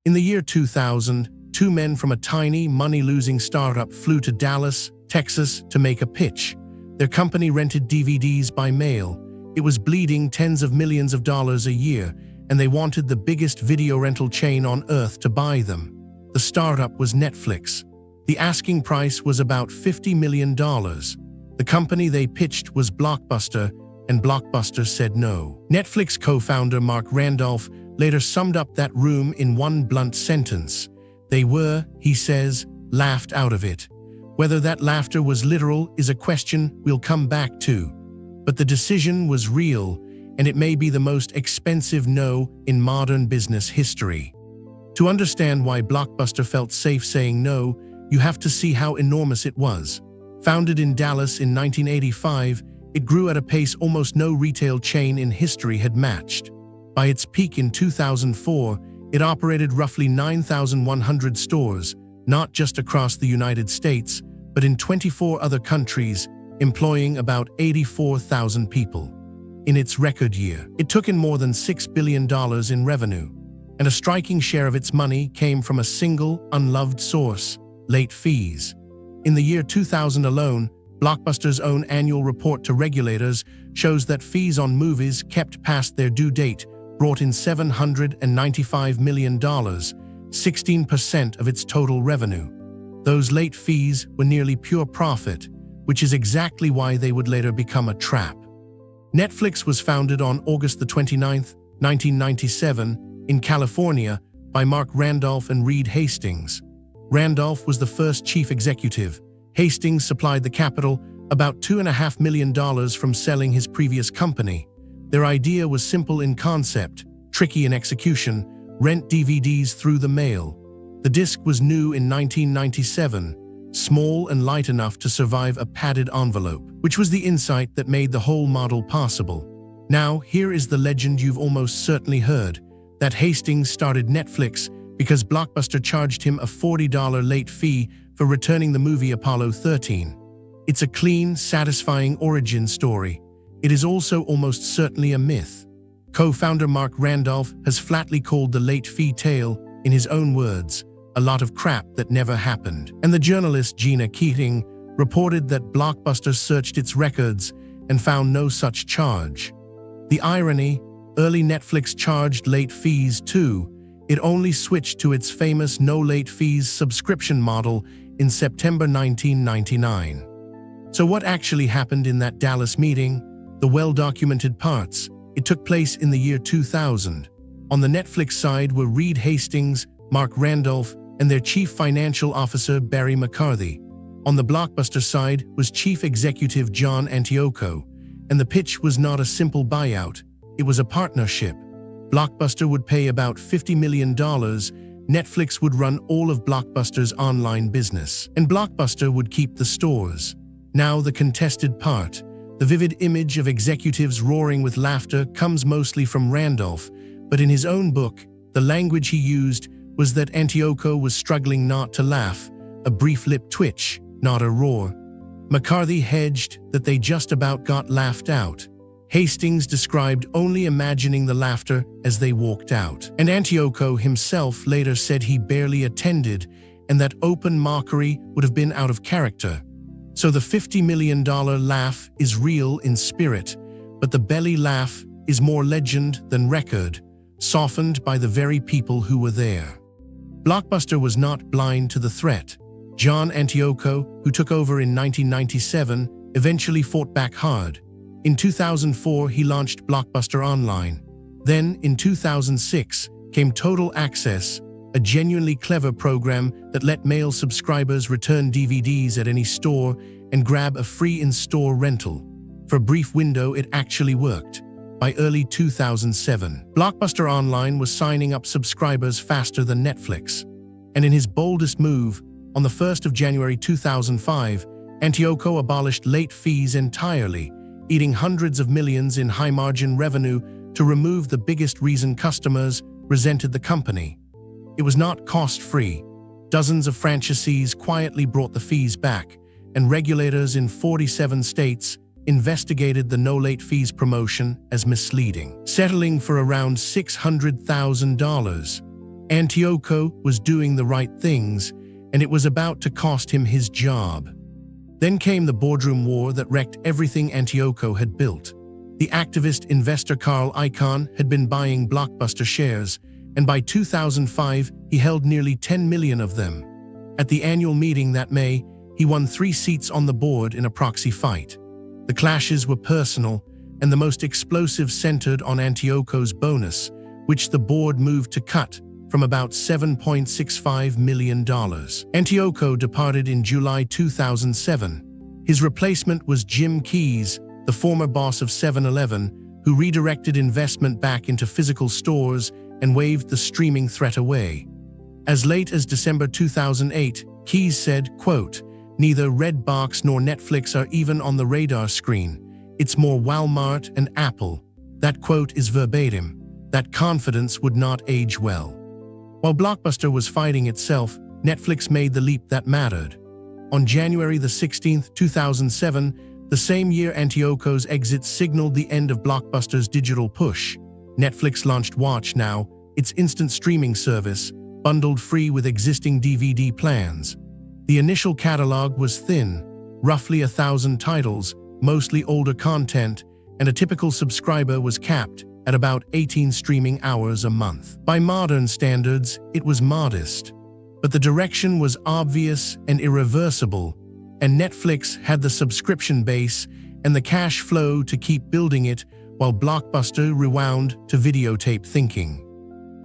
In the year 2000, two men from a tiny, money-losing startup flew to Dallas, Texas to make a pitch. Their company rented DVDs by mail. It was bleeding tens of millions of dollars a year, and they wanted the biggest video rental chain on earth to buy them. The startup was Netflix. The asking price was about $50 million. The company they pitched was Blockbuster, and Blockbuster said no. Netflix co-founder Mark Randolph later summed up that room in one blunt sentence. They were, he says, laughed out of it. Whether that laughter was literal is a question we'll come back to. But the decision was real, and it may be the most expensive no in modern business history. To understand why Blockbuster felt safe saying no, you have to see how enormous it was. Founded in Dallas in 1985, it grew at a pace almost no retail chain in history had matched. By its peak in 2004, it operated roughly 9,100 stores, not just across the United States, but in 24 other countries, employing about 84,000 people. In its record year, it took in more than $6 billion in revenue, and a striking share of its money came from a single, unloved source: late fees. In the year 2000 alone, Blockbuster's own annual report to regulators shows that fees on movies kept past their due date brought in $795 million, 16% of its total revenue. Those late fees were nearly pure profit, which is exactly why they would later become a trap. Netflix was founded on August 29, 1997, in California by Mark Randolph and Reed Hastings. Randolph was the first chief executive. Hastings supplied the capital, about $2.5 million from selling his previous company. Their idea was simple in concept, tricky in execution: rent DVDs through the mail. The disc was new in 1997, small and light enough to survive a padded envelope, which was the insight that made the whole model possible. Now, here is the legend you've almost certainly heard, that Hastings started Netflix because Blockbuster charged him a $40 late fee for returning the movie Apollo 13. It's a clean, satisfying origin story. It is also almost certainly a myth. Co-founder Mark Randolph has flatly called the late fee tale, in his own words, a lot of crap that never happened. And the journalist Gina Keating reported that Blockbuster searched its records and found no such charge. The irony: early Netflix charged late fees too. It only switched to its famous no late fees subscription model in September 1999. So what actually happened in that Dallas meeting? The well-documented parts. It took place in the year 2000. On the Netflix side were Reed Hastings, Mark Randolph, and their chief financial officer Barry McCarthy. On the Blockbuster side was chief executive John Antioco, and the pitch was not a simple buyout. It was a partnership. Blockbuster would pay about $50 million. Netflix would run all of Blockbuster's online business, and Blockbuster would keep the stores. Now the contested part. The vivid image of executives roaring with laughter comes mostly from Randolph, but in his own book, the language he used was that Antioco was struggling not to laugh, a brief lip twitch, not a roar. McCarthy hedged that they just about got laughed out. Hastings described only imagining the laughter as they walked out. And Antioco himself later said he barely attended, and that open mockery would have been out of character. So the $50 million laugh is real in spirit, but the belly laugh is more legend than record, softened by the very people who were there. Blockbuster was not blind to the threat. John Antioco, who took over in 1997, eventually fought back hard. In 2004, he launched Blockbuster Online. Then, in 2006, came Total Access, a genuinely clever program that let mail subscribers return DVDs at any store and grab a free in-store rental. For a brief window, it actually worked. By early 2007, Blockbuster Online was signing up subscribers faster than Netflix. And in his boldest move, on the 1st of January 2005, Antioco abolished late fees entirely, eating hundreds of millions in high-margin revenue to remove the biggest reason customers resented the company. It was not cost-free. Dozens of franchisees quietly brought the fees back, and regulators in 47 states investigated the no-late fees promotion as misleading, settling for around $600,000. Antioco was doing the right things, and it was about to cost him his job. Then came the boardroom war that wrecked everything Antioco had built. The activist investor Carl Icahn had been buying Blockbuster shares, and by 2005 he held nearly 10 million of them. At the annual meeting that May, he won 3 seats on the board in a proxy fight. The clashes were personal, and the most explosive centered on Antioco's bonus, which the board moved to cut from about $7.65 million. Antioco departed in July 2007. His replacement was Jim Keyes, the former boss of 7-Eleven, who redirected investment back into physical stores and waved the streaming threat away. As late as December 2008, Keyes said, quote, "Neither Redbox nor Netflix are even on the radar screen. It's more Walmart and Apple." That quote is verbatim. That confidence would not age well. While Blockbuster was fighting itself, Netflix made the leap that mattered. On January 16, 2007, the same year Antioco's exit signaled the end of Blockbuster's digital push. Netflix launched Watch Now, its instant streaming service, bundled free with existing DVD plans. The initial catalog was thin, roughly 1,000 titles, mostly older content, and a typical subscriber was capped at about 18 streaming hours a month. By modern standards, it was modest. But the direction was obvious and irreversible, and Netflix had the subscription base and the cash flow to keep building it, while Blockbuster rewound to videotape thinking.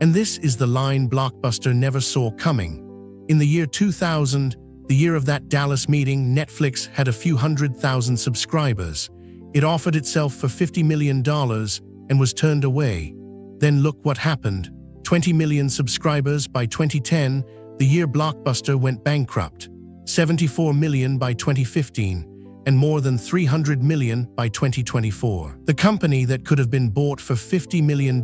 And this is the line Blockbuster never saw coming. In the year 2000, the year of that Dallas meeting, Netflix had a few 100,000 subscribers. It offered itself for $50 million and was turned away. Then look what happened. 20 million subscribers by 2010, the year Blockbuster went bankrupt. 74 million by 2015, and more than 300 million by 2024. The company that could have been bought for $50 million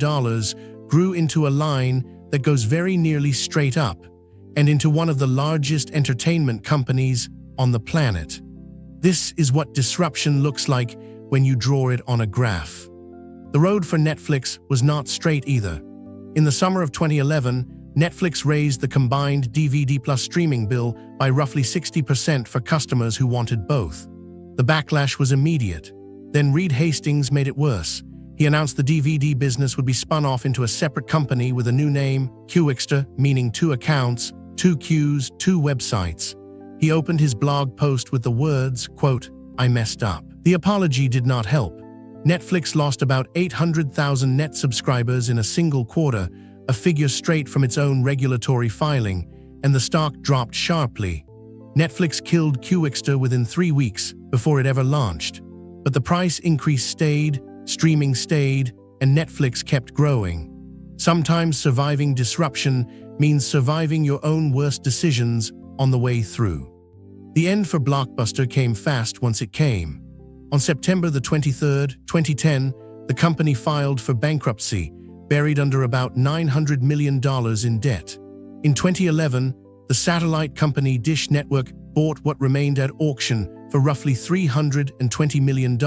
grew into a line that goes very nearly straight up, and into one of the largest entertainment companies on the planet. This is what disruption looks like when you draw it on a graph. The road for Netflix was not straight either. In the summer of 2011, Netflix raised the combined DVD plus streaming bill by roughly 60% for customers who wanted both. The backlash was immediate. Then Reed Hastings made it worse. He announced the DVD business would be spun off into a separate company with a new name, Qwikster, meaning 2 accounts, 2 queues, 2 websites. He opened his blog post with the words, quote, "I messed up." The apology did not help. Netflix lost about 800,000 net subscribers in a single quarter, a figure straight from its own regulatory filing, and the stock dropped sharply. Netflix killed Qwikster within 3 weeks before it ever launched. But the price increase stayed, streaming stayed, and Netflix kept growing. Sometimes surviving disruption means surviving your own worst decisions on the way through. The end for Blockbuster came fast once it came. On September 23, 2010, the company filed for bankruptcy, buried under about $900 million in debt. In 2011, the satellite company Dish Network bought what remained at auction for roughly $320 million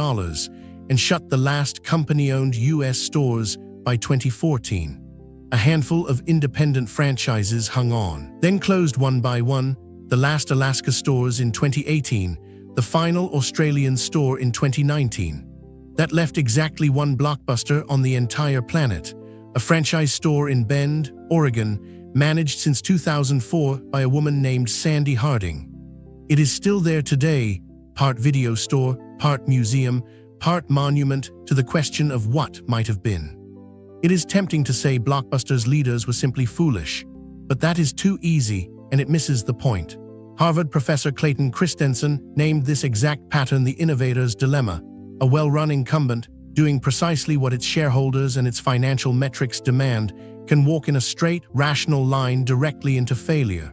and shut the last company-owned U.S. stores by 2014. A handful of independent franchises hung on, then closed one by one, the last Alaska stores in 2018, the final Australian store in 2019. That left exactly one Blockbuster on the entire planet, a franchise store in Bend, Oregon, managed since 2004 by a woman named Sandy Harding. It is still there today, part video store, part museum, part monument to the question of what might have been. It is tempting to say Blockbuster's leaders were simply foolish, but that is too easy and it misses the point. Harvard professor Clayton Christensen named this exact pattern the innovator's dilemma, a well-run incumbent doing precisely what its shareholders and its financial metrics demand can walk in a straight, rational line directly into failure.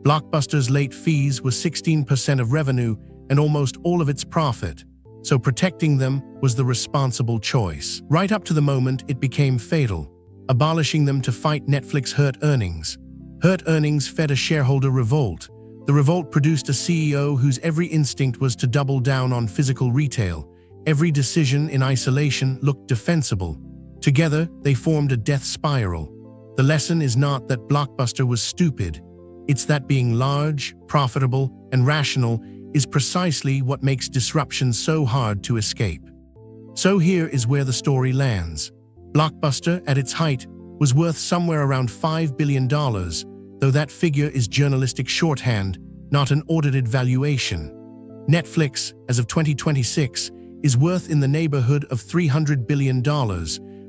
Blockbuster's late fees were 16% of revenue and almost all of its profit, so protecting them was the responsible choice. Right up to the moment it became fatal, abolishing them to fight Netflix hurt earnings. Hurt earnings fed a shareholder revolt. The revolt produced a CEO whose every instinct was to double down on physical retail. Every decision in isolation looked defensible. Together, they formed a death spiral. The lesson is not that Blockbuster was stupid. It's that being large, profitable, and rational is precisely what makes disruption so hard to escape. So here is where the story lands. Blockbuster, at its height, was worth somewhere around $5 billion, though that figure is journalistic shorthand, not an audited valuation. Netflix, as of 2026, is worth in the neighborhood of $300 billion,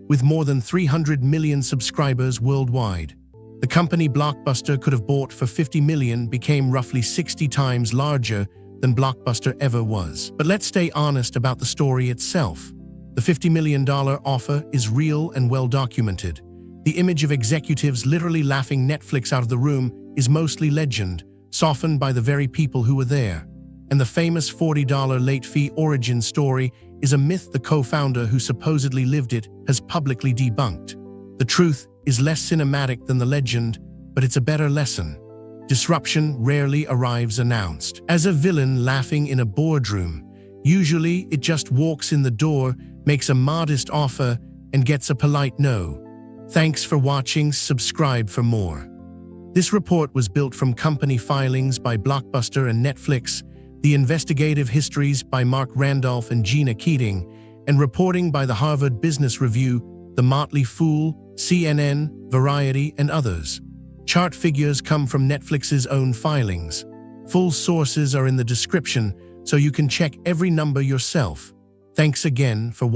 with more than 300 million subscribers worldwide. The company Blockbuster could have bought for $50 million became roughly 60 times larger than Blockbuster ever was. But let's stay honest about the story itself. The $50 million offer is real and well documented. The image of executives literally laughing Netflix out of the room is mostly legend, softened by the very people who were there. And the famous $40 late fee origin story is a myth the co-founder who supposedly lived it has publicly debunked. The truth is less cinematic than the legend, but it's a better lesson. Disruption rarely arrives announced. As a villain laughing in a boardroom, usually it just walks in the door, makes a modest offer, and gets a polite no. Thanks for watching, subscribe for more. This report was built from company filings by Blockbuster and Netflix, the investigative histories by Mark Randolph and Gina Keating, and reporting by the Harvard Business Review, The Motley Fool, CNN, Variety, and others. Chart figures come from Netflix's own filings. Full sources are in the description, so you can check every number yourself. Thanks again for watching.